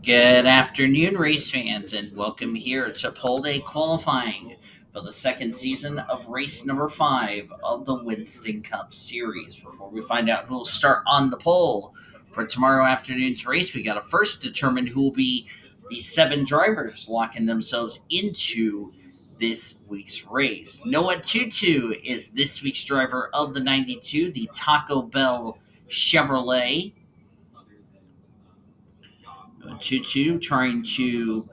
Good afternoon, race fans, and welcome here to Pole Day qualifying for the second season of race number 5 of the Winston Cup Series. Before we find out who will start on the pole for tomorrow afternoon's race, we got to first determine who will be the 7 drivers locking themselves into this week's race. Noah Tutu is this week's driver of the 92, the Taco Bell Chevrolet. Tutu trying to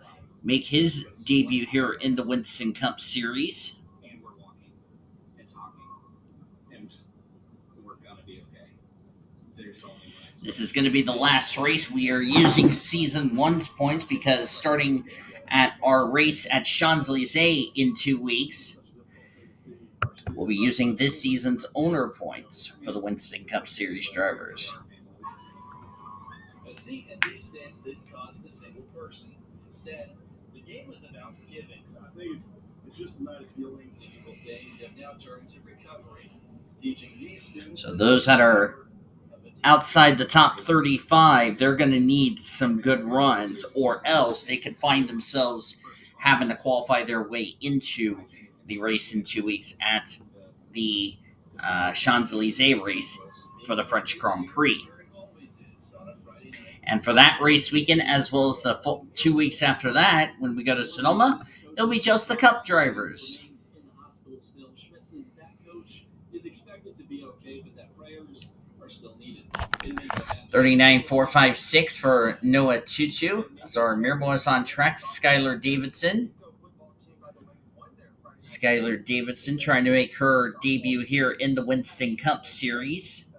make his debut here in the Winston Cup Series. This is going to be the last race. We are using Season 1's points because starting at our race at Champs-Élysées in 2 weeks, we'll be using this season's owner points for the Winston Cup Series drivers. A seat in these stands didn't cost a single person. Instead, the game was about giving. I think it's just a matter of healing. Difficult days have now turned to recovery. Teaching these students. So those that are outside the top 35, they're going to need some good runs, or else they could find themselves having to qualify their way into the race in 2 weeks at the Champs-Élysées race for the French Grand Prix. And for that race weekend, as well as the 2 weeks after that, when we go to Sonoma, it'll be just the Cup drivers. 39.456 for Noah Tutu. Zara Mirmo is on track. Skylar Davidson trying to make her debut here in the Winston Cup Series.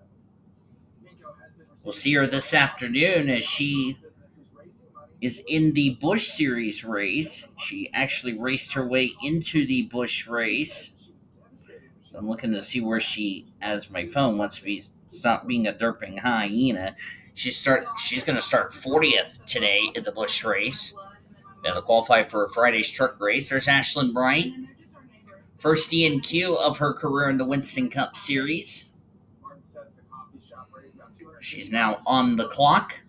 We'll see her this afternoon as she is in the Busch Series race. She actually raced her way into the Busch race. So I'm looking to see where she, as my phone wants to stop being a derping hyena. She's going to start 40th today in the Busch race. That'll qualify for Friday's truck race. There's Ashlyn Bright. First DNQ of her career in the Winston Cup Series. She's now on the clock.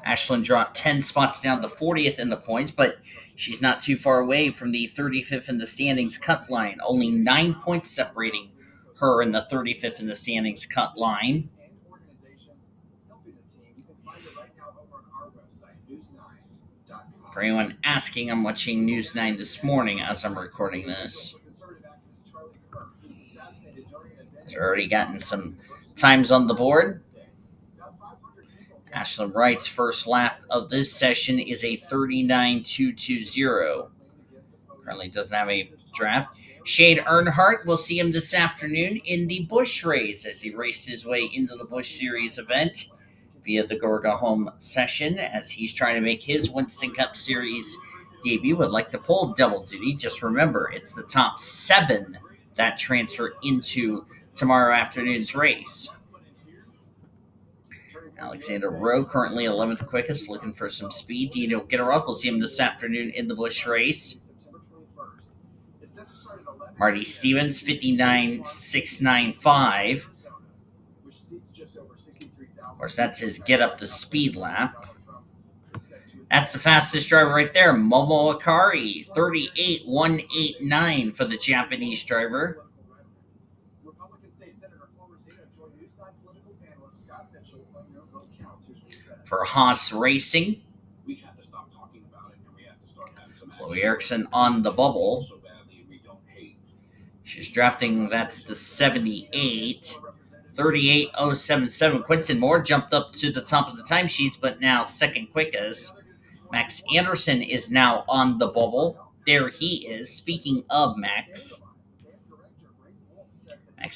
Ashlyn dropped 10 spots down to 40th in the points, but she's not too far away from the 35th in the standings cut line. Only 9 points separating her and the 35th in the standings cut line. For anyone asking, I'm watching News 9 this morning as I'm recording this. I've already gotten some times on the board. Ashlyn Wright's first lap of this session is a 39.220. Currently doesn't have a draft. Shade Earnhardt, we'll see him this afternoon in the Busch race as he raced his way into the Busch Series event via the Gorga Home session as he's trying to make his Winston Cup Series debut. Would like to pull double duty. Just remember, it's the top 7 that transfer into tomorrow afternoon's race. Alexander Rowe, currently 11th quickest, looking for some speed. Dino Gitteroff, we'll see him this afternoon in the Busch race. Marty Stevens, 59.695. Of course, that's his get up to speed lap. That's the fastest driver right there, Momo Akari, 38.189 for the Japanese driver. For Haas Racing, Chloe Erickson on the bubble. She's drafting, that's the 78. 38.077. Quinton Moore jumped up to the top of the timesheets, but now second quickest. Max Anderson is now on the bubble. There he is. Speaking of Max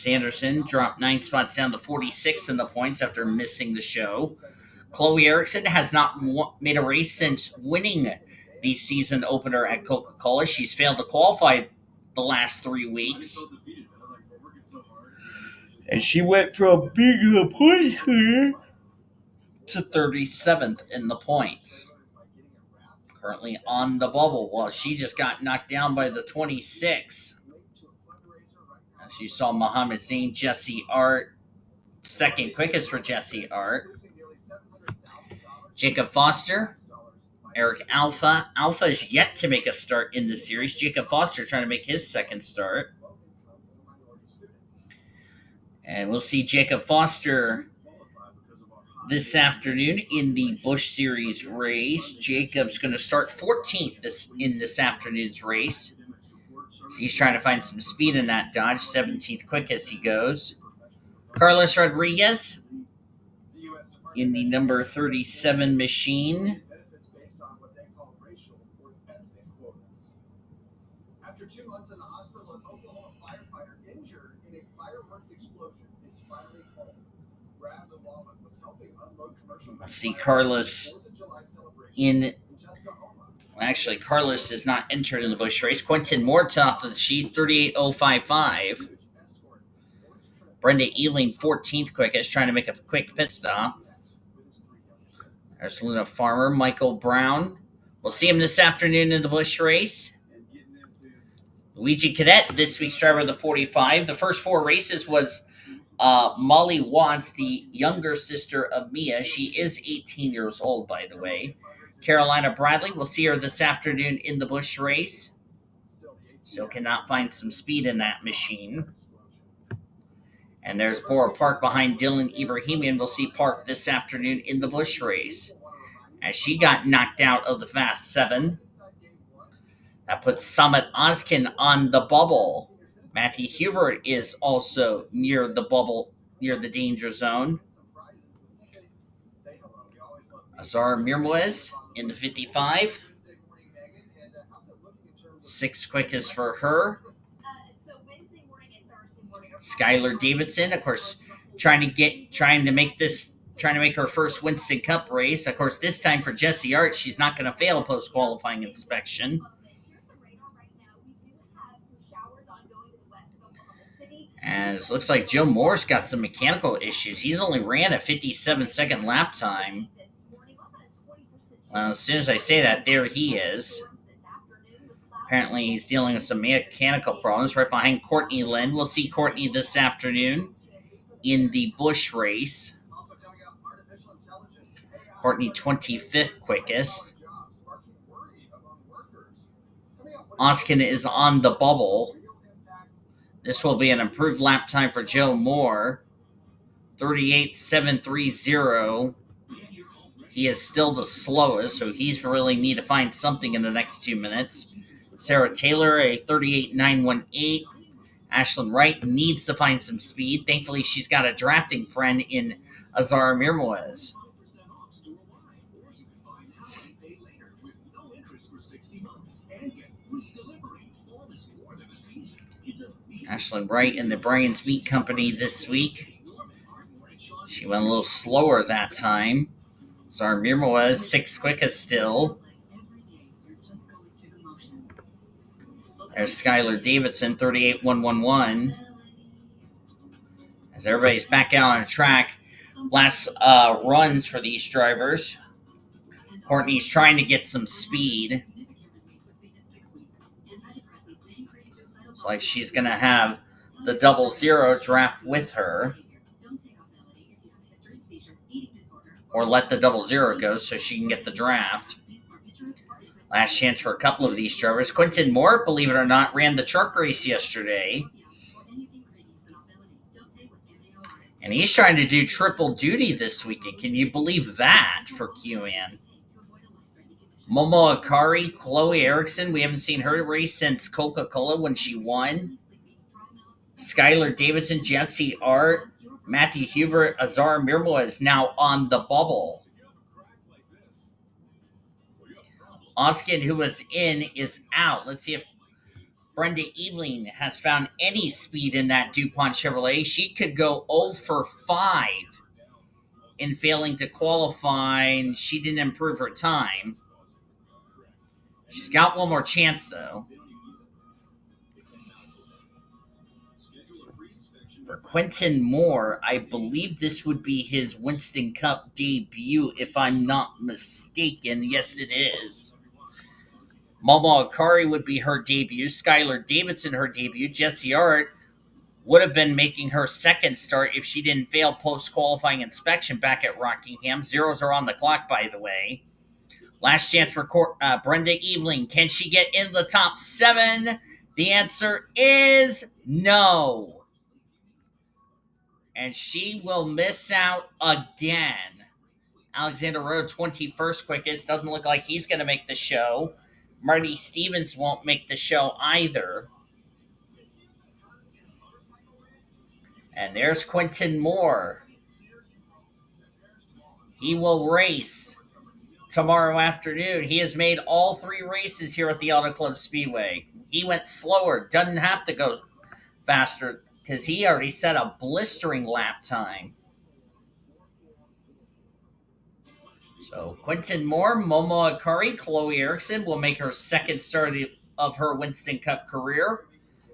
Anderson dropped 9 spots down to 46 in the points after missing the show. Chloe Erickson has not made a race since winning the season opener at Coca-Cola. She's failed to qualify the last 3 weeks. And she went from being the point leader to 37th in the points. Currently on the bubble. Well, she just got knocked down by the 26. As you saw, Mohammed Zain, Jesse Art, second quickest for Jesse Art. Jacob Foster, Eric Alpha. Alpha is yet to make a start in the series. Jacob Foster trying to make his second start. And we'll see Jacob Foster this afternoon in the Busch Series race. Jacob's going to start 14th in this afternoon's race. So he's trying to find some speed in that Dodge. 17th quickest he goes. Carlos Rodriguez in the number 37 machine. After 2 months in the hospital, an Oklahoma firefighter injured in a fireworks explosion is finally home. Was helping unload commercial. Let's see Carlos in. Actually, Carlos is not entered in the Busch race. Quentin Moore top of the sheet, 38.055. Brenda Ealing, 14th quickest, trying to make a quick pit stop. There's Luna Farmer, Michael Brown. We'll see him this afternoon in the Busch race. Luigi Cadet, this week's driver of the 45. The first 4 races was Molly Watts, the younger sister of Mia. She is 18 years old, by the way. Carolina Bradley, we'll see her this afternoon in the Busch race. Still cannot find some speed in that machine. And there's Bora Park behind Dylan Ibrahimian. We'll see Park this afternoon in the Busch race, as she got knocked out of the Fast 7. That puts Summit Oskin on the bubble. Matthew Hubert is also near the bubble, near the danger zone. Azar Mirmoez in the 55. 6 quickest for her. Skylar Davidson, of course, trying to make her first Winston Cup race. Of course, this time for Jesse Art, she's not going to fail a post-qualifying inspection. As looks like Joe Moore's got some mechanical issues. He's only ran a 57-second lap time. Well, as soon as I say that, there he is. Apparently, he's dealing with some mechanical problems right behind Courtney Lynn. We'll see Courtney this afternoon in the Busch race. Courtney, 25th quickest. Oskin is on the bubble. This will be an improved lap time for Joe Moore. 38.730. He is still the slowest, so he's really need to find something in the next 2 minutes. Sarah Taylor, a 38.918. Ashlyn Wright needs to find some speed. Thankfully, she's got a drafting friend in Azar Mirmoez. Ashlyn Wright in the Brian's Meat Company this week. She went a little slower that time. Azar Mirmoez, 6th quickest still. There's Skylar Davidson, 38.111. As everybody's back out on the track. Last runs for these drivers. Courtney's trying to get some speed. Looks like she's going to have the 00 draft with her. Or let the 00 go so she can get the draft. Last chance for a couple of these drivers. Quentin Moore, believe it or not, ran the truck race yesterday. And he's trying to do triple duty this weekend. Can you believe that for QN? Momo Akari, Chloe Erickson, we haven't seen her race since Coca-Cola when she won. Skylar Davidson, Jesse Art, Matthew Hubert, Azar Mirmo is now on the bubble. Oskin, who was in, is out. Let's see if Brenda Eveling has found any speed in that DuPont Chevrolet. She could go 0 for 5 in failing to qualify, and she didn't improve her time. She's got one more chance, though. For Quentin Moore, I believe this would be his Winston Cup debut, if I'm not mistaken. Yes, it is. Momo Akari would be her debut. Skylar Davidson, her debut. Jesse Art would have been making her second start if she didn't fail post-qualifying inspection back at Rockingham. Zeros are on the clock, by the way. Last chance for Brenda Eveling. Can she get in the top 7? The answer is no. And she will miss out again. Alexander Rowe, 21st quickest. Doesn't look like he's going to make the show. Marty Stevens won't make the show either. And there's Quentin Moore. He will race tomorrow afternoon. He has made all 3 races here at the Auto Club Speedway. He went slower, doesn't have to go faster because he already set a blistering lap time. So Quentin Moore, Momo Akari, Chloe Erickson will make her second start of her Winston Cup career.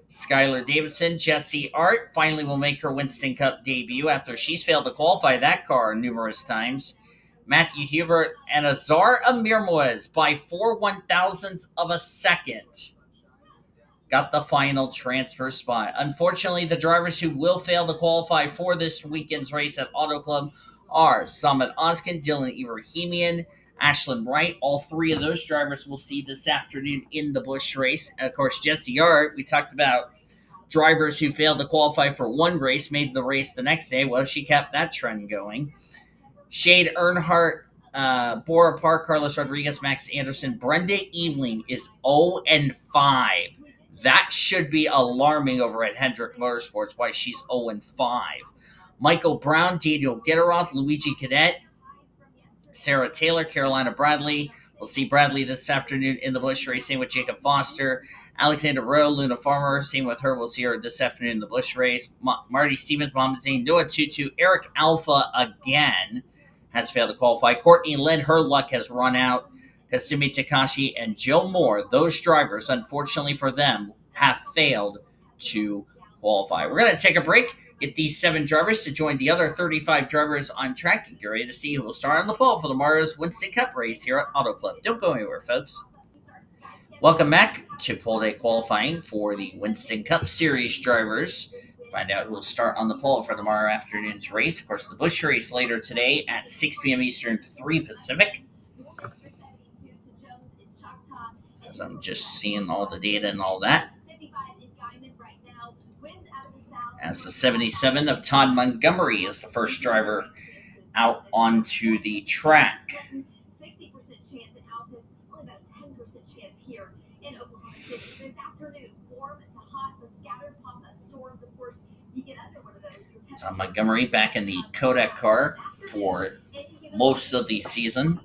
Skylar Davidson, Jesse Art finally will make her Winston Cup debut after she's failed to qualify that car numerous times. Matthew Hubert and Azar Amirmoez by 4/1000ths of a second got the final transfer spot. Unfortunately, the drivers who will fail to qualify for this weekend's race at Auto Club are Samad Ozkan, Dylan Ibrahimian, Ashlyn Wright. All 3 of those drivers will see this afternoon in the Busch race. And of course, Jesse Art, we talked about drivers who failed to qualify for one race, made the race the next day. Well, she kept that trend going. Shade Earnhardt, Bora Park, Carlos Rodriguez, Max Anderson. Brenda Eveling is 0-5. That should be alarming over at Hendrick Motorsports, why she's 0-5. Michael Brown, Daniel Gitteroth, Luigi Cadet, Sarah Taylor, Carolina Bradley. We'll see Bradley this afternoon in the Busch race. Same with Jacob Foster. Alexander Rowe, Luna Farmer. Same with her. We'll see her this afternoon in the Busch race. Marty Stevens, Mohamed Zain, Noah Tutu, Eric Alpha again has failed to qualify. Courtney Lynn, her luck has run out. Kasumi Takashi and Joe Moore, those drivers, unfortunately for them, have failed to qualify. We're going to take a break, get these 7 drivers to join the other 35 drivers on track, and get ready to see who will start on the pole for tomorrow's Winston Cup race here at Auto Club. Don't go anywhere, folks. Welcome back to pole day qualifying for the Winston Cup Series drivers. Find out who will start on the pole for tomorrow afternoon's race. Of course, the Busch race later today at 6 p.m. Eastern, 3 Pacific. As I'm just seeing all the data and all that. As the 77 of Todd Montgomery is the first driver out onto the track. 60% chance in Altus, only about a 10% chance here in Oklahoma City. This afternoon, warm to hot with scattered pop-up storms. Of course, you get under one of those. Todd Montgomery back in the Kodak car for most of the season.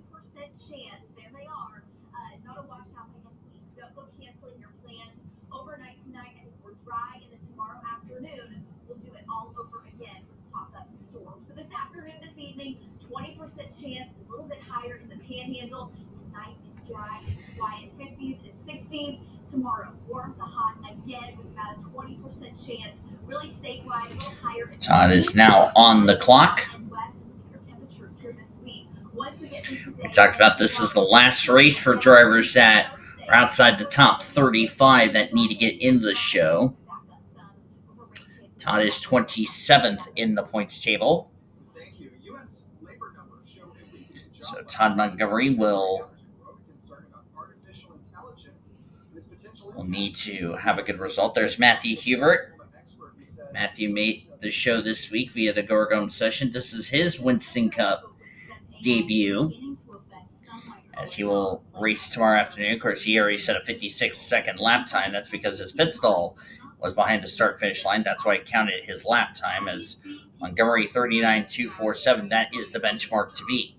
Chance a little bit higher in the Panhandle. Tonight it's dry, it's quiet, 50s and 60s. Tomorrow, warm to hot again with about a 20% chance. Really statewide, a little higher. Todd is now on the clock. We talked about this is the last race for drivers that are outside the top 35 that need to get into the show. Todd is 27th in the points table. So Todd Montgomery will need to have a good result. There's Matthew Hubert. Matthew made the show this week via the Gorgon session. This is his Winston Cup debut, as he will race tomorrow afternoon. Of course, he already set a 56-second lap time. That's because his pit stall was behind the start-finish line. That's why I counted his lap time as Montgomery 39.247. That is the benchmark to beat.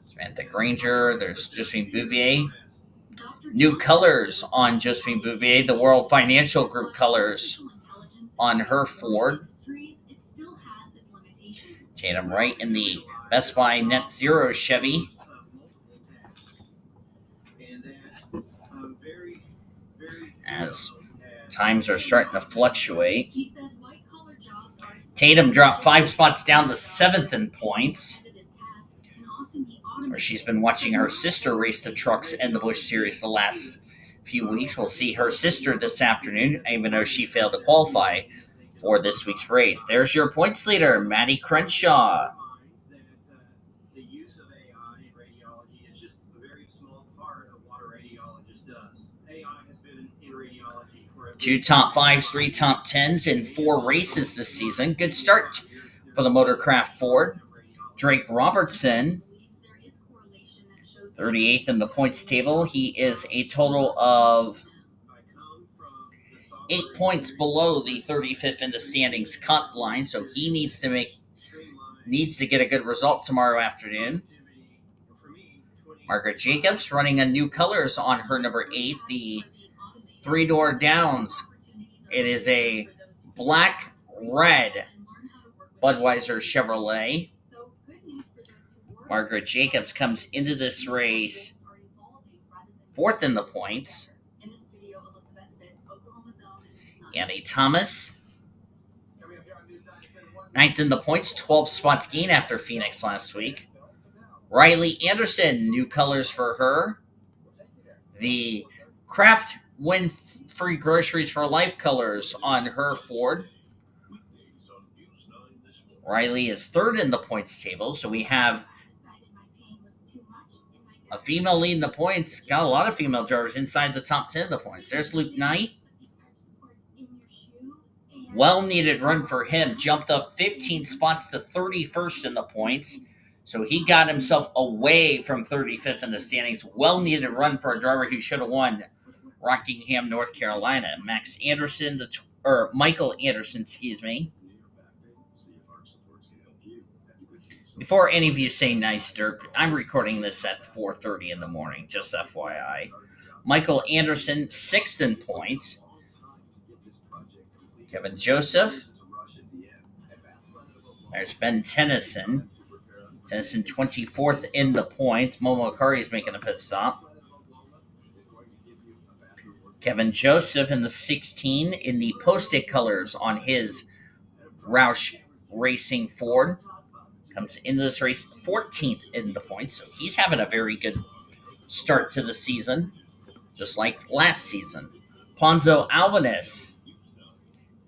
Samantha Granger, there's Josephine Bouvier. New colors on Josephine Bouvier, the World Financial Group colors on her Ford. Tatum Wright in the Best Buy Net Zero Chevy. As times are starting to fluctuate. Tatum dropped 5 spots down to 7th in points, where she's been watching her sister race the trucks and the Busch Series the last few weeks. We'll see her sister this afternoon, even though she failed to qualify for this week's race. There's your points leader, Maddie Crenshaw. Two top fives, three top tens in four races this season. Good start for the Motorcraft Ford. Drake Robertson, 38th in the points table. He is a total of 8 points below the 35th in the standings cut line, so he needs to get a good result tomorrow afternoon. Margaret Jacobs running a new colors on her number 8, the three-door Downs. It is a black-red Budweiser Chevrolet. Margaret Jacobs comes into this race 4th in the points. Annie Thomas, 9th in the points, 12 spots gain after Phoenix last week. Riley Anderson, new colors for her. The Kraft Win Free Groceries for Life colors on her Ford. Riley is 3rd in the points table, so we have a female leading the points. Got a lot of female drivers inside the top 10 of the points. There's Luke Knight. Well-needed run for him. Jumped up 15 spots to 31st in the points. So he got himself away from 35th in the standings. Well-needed run for a driver who should have won Rockingham, North Carolina. Michael Anderson, excuse me. Before any of you say nice dirt, I'm recording this at 4:30 in the morning, just FYI. Michael Anderson, 6th in points. Kevin Joseph. There's Ben Tennyson. Tennyson 24th in the points. Momo Akari is making a pit stop. Kevin Joseph in the 16 in the Post-it colors on his Roush Racing Ford. Comes into this race 14th in the points. So he's having a very good start to the season, just like last season. Ponzo Albanese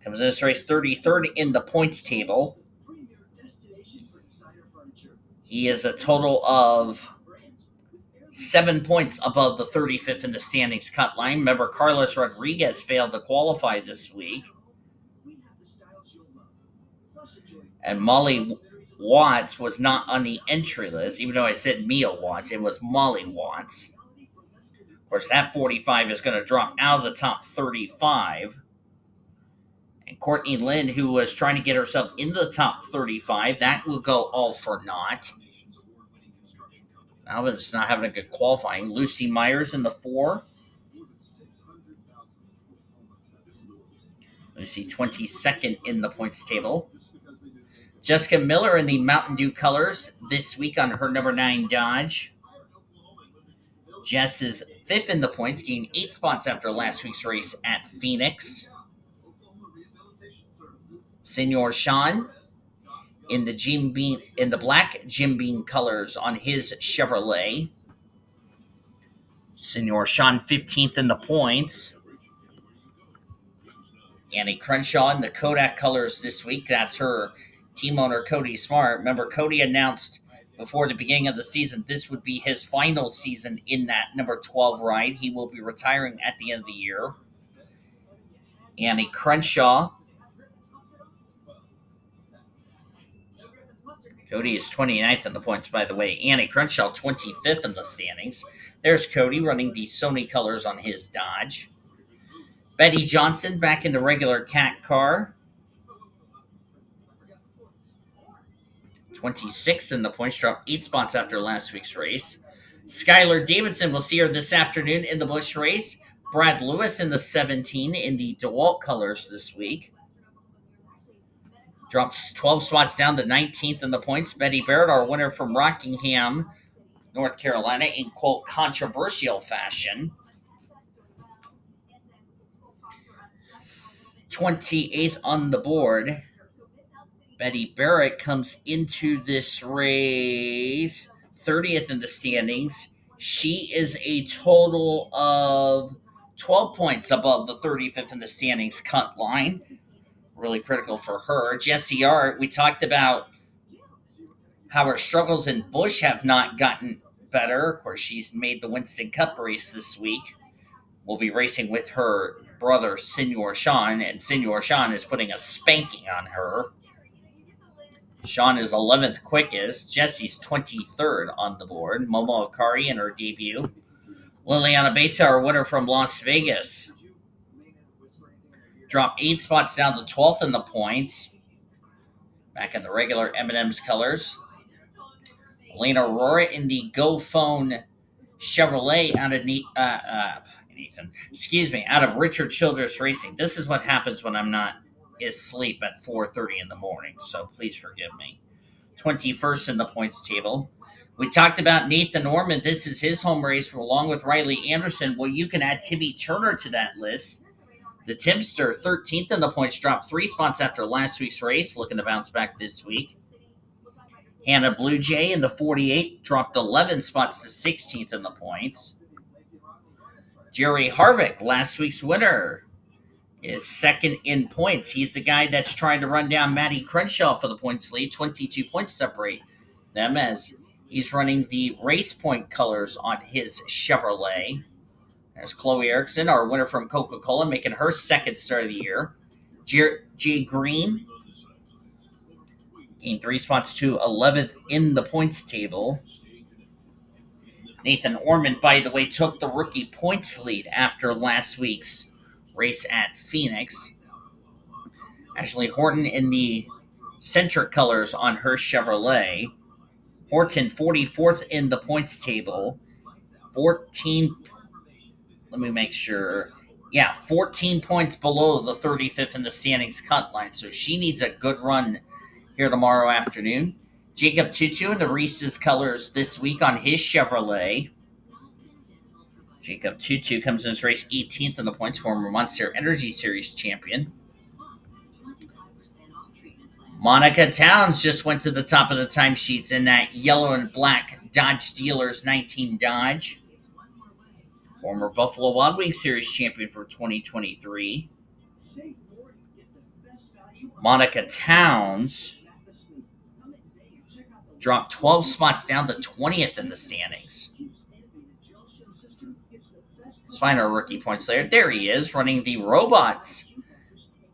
comes in this race 33rd in the points table. He is a total of 7 points above the 35th in the standings cut line. Remember, Carlos Rodriguez failed to qualify this week. And Molly Watts was not on the entry list, even though I said Mia Watts. It was Molly Watts. Of course, that 45 is going to drop out of the top 35. And Courtney Lynn, who was trying to get herself into the top 35, that will go all for naught. Alvin's not having a good qualifying. Lucy Myers in the 4. Lucy 22nd in the points table. Jessica Miller in the Mountain Dew colors this week on her number 9 Dodge. Jess is 5th in the points, gained 8 spots after last week's race at Phoenix. Senor Sean in the black Jim Beam colors on his Chevrolet. Senor Sean 15th in the points. Annie Crenshaw in the Kodak colors this week. That's her team owner, Cody Smart. Remember, Cody announced before the beginning of the season this would be his final season in that number 12 ride. He will be retiring at the end of the year. Annie Crenshaw. Cody is 29th in the points, by the way. Annie Crenshaw, 25th in the standings. There's Cody running the Sony colors on his Dodge. Betty Johnson back in the regular cat car. 26th in the points, dropped 8 spots after last week's race. Skylar Davidson, we'll see her this afternoon in the Busch race. Brad Lewis in the 17 in the DeWalt colors this week. Drops 12 spots down to 19th in the points. Betty Barrett, our winner from Rockingham, North Carolina, in, quote, controversial fashion. 28th on the board. Betty Barrett comes into this race 30th in the standings. She is a total of 12 points above the 35th in the standings cut line. Really critical for her. Jessie Art, we talked about how her struggles in Bush have not gotten better. Of course, she's made the Winston Cup race this week. Will be racing with her brother, Senor Sean, and Senor Sean is putting a spanking on her. Sean is 11th quickest. Jessie's 23rd on the board. Momo Akari in her debut. Liliana Beta, our winner from Las Vegas, dropped 8 spots down to 12th in the points. Back in the regular M&M's colors. Elena Aurora in the Go Phone Chevrolet out of out of Richard Childress Racing. This is what happens when I'm not asleep at 4:30 in the morning, so please forgive me. 21st in the points table. We talked about Nathan Norman. This is his home race along with Riley Anderson. Well, you can add Timmy Turner to that list. The Timster, 13th in the points, dropped 3 spots after last week's race, looking to bounce back this week. Hannah Blue Jay in the 48 dropped 11 spots to 16th in the points. Jerry Harvick, last week's winner, is second in points. He's the guy that's trying to run down Matty Crenshaw for the points lead. 22 points separate them as he's running the race point colors on his Chevrolet. There's Chloe Erickson, our winner from Coca-Cola, making her second start of the year. Jay Green gained 3 spots to 11th in the points table. Nathan Orman, by the way, took the rookie points lead after last week's race at Phoenix. Ashley Horton in the centric colors on her Chevrolet. Horton, 44th in the points table. 14, let me make sure. Yeah, 14 points below the 35th in the standings cut line. So she needs a good run here tomorrow afternoon. Jacob Tutu in the Reese's colors this week on his Chevrolet. Jacob Tutu comes in this race 18th in the points, former Monster Energy Series champion. Monica Towns just went to the top of the timesheets in that yellow and black Dodge Dealers 19 Dodge. Former Buffalo Wild Wings Series champion for 2023. Monica Towns dropped 12 spots down to 20th in the standings. Let's find our rookie points later. There he is, running the Robots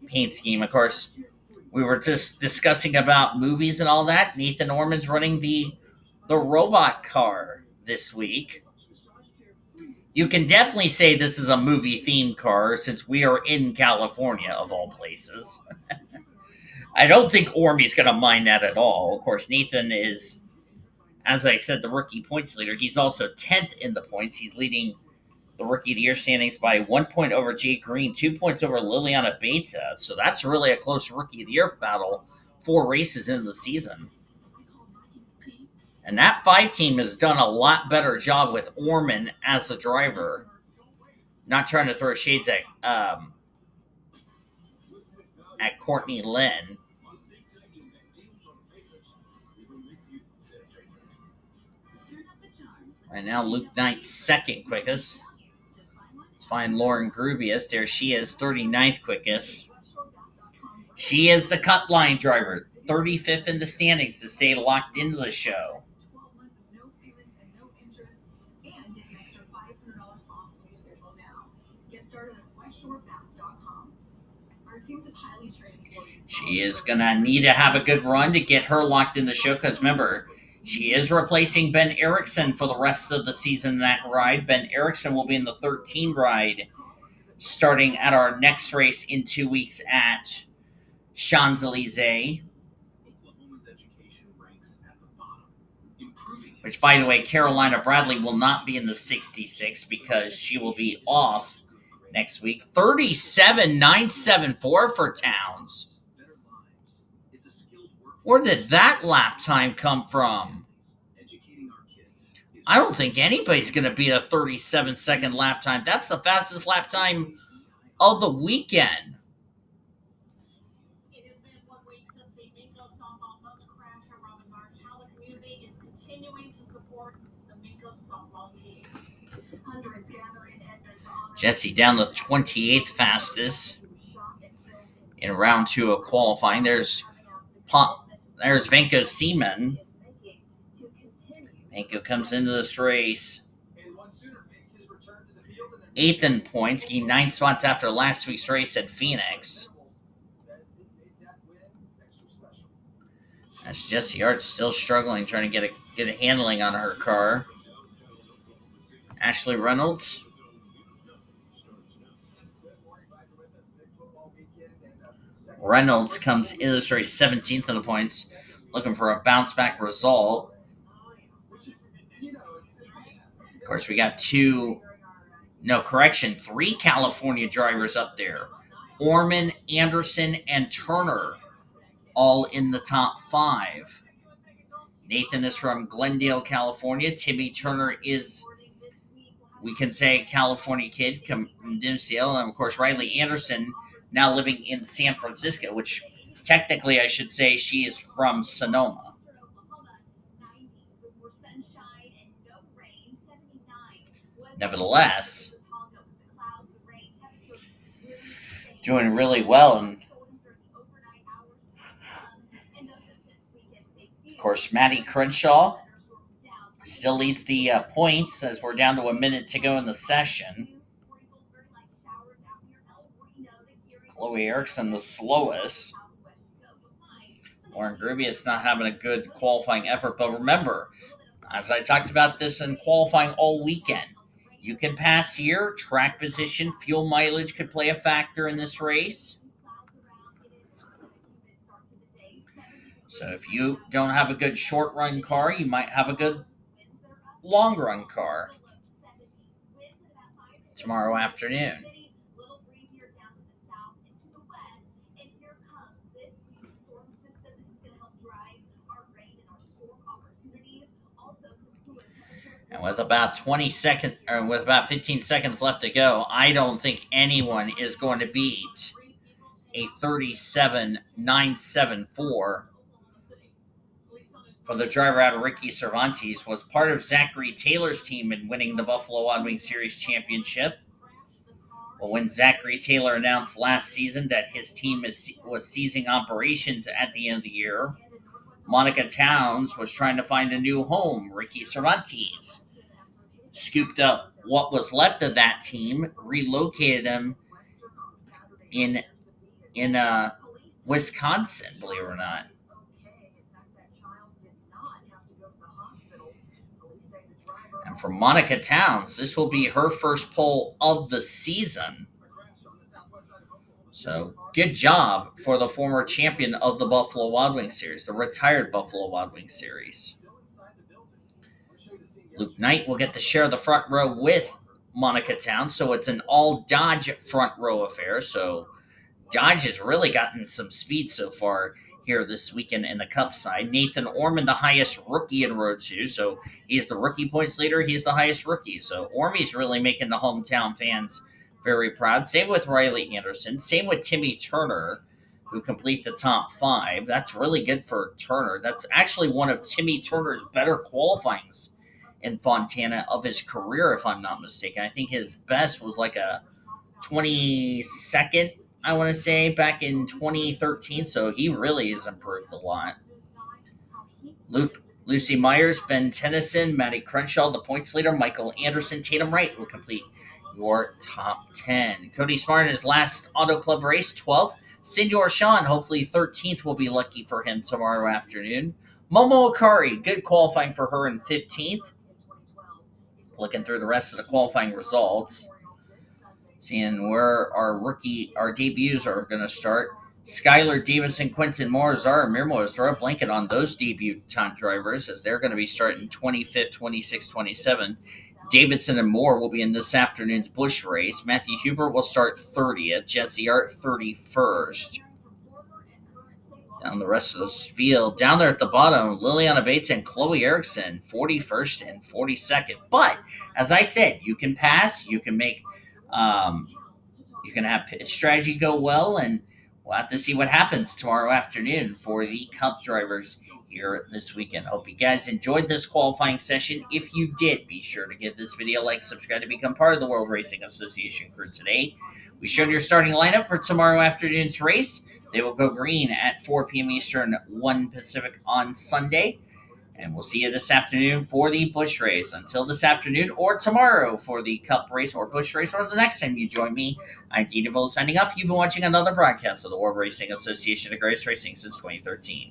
paint scheme. Of course, we were just discussing about movies and all that. Nathan Norman's running the robot car this week. You can definitely say this is a movie-themed car since we are in California, of all places. I don't think Ormy's going to mind that at all. Of course, Nathan is, as I said, the rookie points leader. He's also 10th in the points. He's leading the Rookie of the Year standings by 1 point over Jay Green, 2 points over Liliana Beta. So that's really a close Rookie of the Year battle 4 races into the season. And that 5 team has done a lot better job with Orman as the driver. Not trying to throw shades at Courtney Lynn. Right now, Luke Knight's second quickest. Let's find Lauren Grubius. There she is, 39th quickest. She is the cut line driver, 35th in the standings to stay locked into the show. She is going to need to have a good run to get her locked in the show because remember, she is replacing Ben Erickson for the rest of the season in that ride. Ben Erickson will be in the 13 ride starting at our next race in 2 weeks at Champs-Élysées. Which, by the way, Carolina Bradley will not be in the 66 because she will be off next week. 37.974 for Towns. Where did that lap time come from? I don't think anybody's going to beat a 37-second lap time. That's the fastest lap time of the weekend. It has been 1 week since the Minko softball bus crash around the March. How the community is continuing to support the Jesse down the 28th fastest in round 2 of qualifying. There's Venko Seaman. Venko comes into this race 8th in points, gained 9 spots after last week's race at Phoenix. As Jesse Art's still struggling, trying to get a handling on her car. Ashley Reynolds. Reynolds comes into this race 17th in the points, looking for a bounce back result. Of course, we got 3 California drivers up there. Orman, Anderson, and Turner, all in the top 5. Nathan is from Glendale, California. Timmy Turner is, we can say, a California kid from Dimsdale. And, of course, Riley Anderson, now living in San Francisco, which technically I should say she is from Sonoma. Nevertheless, doing really well. And of course, Maddie Crenshaw still leads the points as we're down to a minute to go in the session. Chloe Erickson, the slowest. Lauren Grubius not having a good qualifying effort. But remember, as I talked about this in qualifying all weekend, you can pass here. Track position, fuel mileage could play a factor in this race. So if you don't have a good short run car, you might have a good long run car tomorrow afternoon. And with about 15 seconds left to go, I don't think anyone is going to beat a 37.974 for the driver out of Ricky Cervantes. Was part of Zachary Taylor's team in winning the Buffalo Wild Wings Series championship. But when Zachary Taylor announced last season that his team was ceasing operations at the end of the year, Monica Towns was trying to find a new home. Ricky Cervantes scooped up what was left of that team, relocated him in Wisconsin, believe it or not. And for Monica Towns, this will be her first pole of the season. So, good job for the former champion of the Buffalo Wild Wings Series, the retired Buffalo Wild Wings Series. Luke Knight will get to share the front row with Monica Towns, so it's an all Dodge front row affair. So, Dodge has really gotten some speed so far here this weekend in the Cup side. Nathan Orman, the highest rookie in row 2, so he's the rookie points leader. He's the highest rookie, so Ormy's really making the hometown fans very proud. Same with Riley Anderson. Same with Timmy Turner, who complete the top 5. That's really good for Turner. That's actually one of Timmy Turner's better qualifyings in Fontana of his career, if I'm not mistaken. I think his best was like a 22nd, I want to say, back in 2013. So he really has improved a lot. Lucy Myers, Ben Tennyson, Maddie Crenshaw, the points leader, Michael Anderson, Tatum Wright will complete your top 10. Cody Smart in his last Auto Club race, 12th. Senor Sean, hopefully 13th, will be lucky for him tomorrow afternoon. Momo Akari, good qualifying for her in 15th. Looking through the rest of the qualifying results, seeing where our debuts are going to start. Skylar Davidson, Quentin Moore, Zara Mirmoz, throw a blanket on those debutant drivers as they're going to be starting 25th, 26th, 27th. Davidson and Moore will be in this afternoon's Busch race. Matthew Hubert will start 30th. Jesse Art 31st. Down the rest of this field. Down there at the bottom, Liliana Bates and Chloe Erickson, 41st and 42nd. But, as I said, you can pass, you can make, you can have pitch strategy go well, and we'll have to see what happens tomorrow afternoon for the Cup drivers here this weekend. Hope you guys enjoyed this qualifying session. If you did, be sure to give this video a like, subscribe to become part of the World Racing Association crew today. We showed your starting lineup for tomorrow afternoon's race. They will go green at 4 p.m. Eastern, 1 Pacific on Sunday. And we'll see you this afternoon for the Busch race. Until this afternoon or tomorrow for the Cup race or Busch race or the next time you join me, I'm Dean DeVoe signing off. You've been watching another broadcast of the World Racing Association of Greatest Racing since 2013.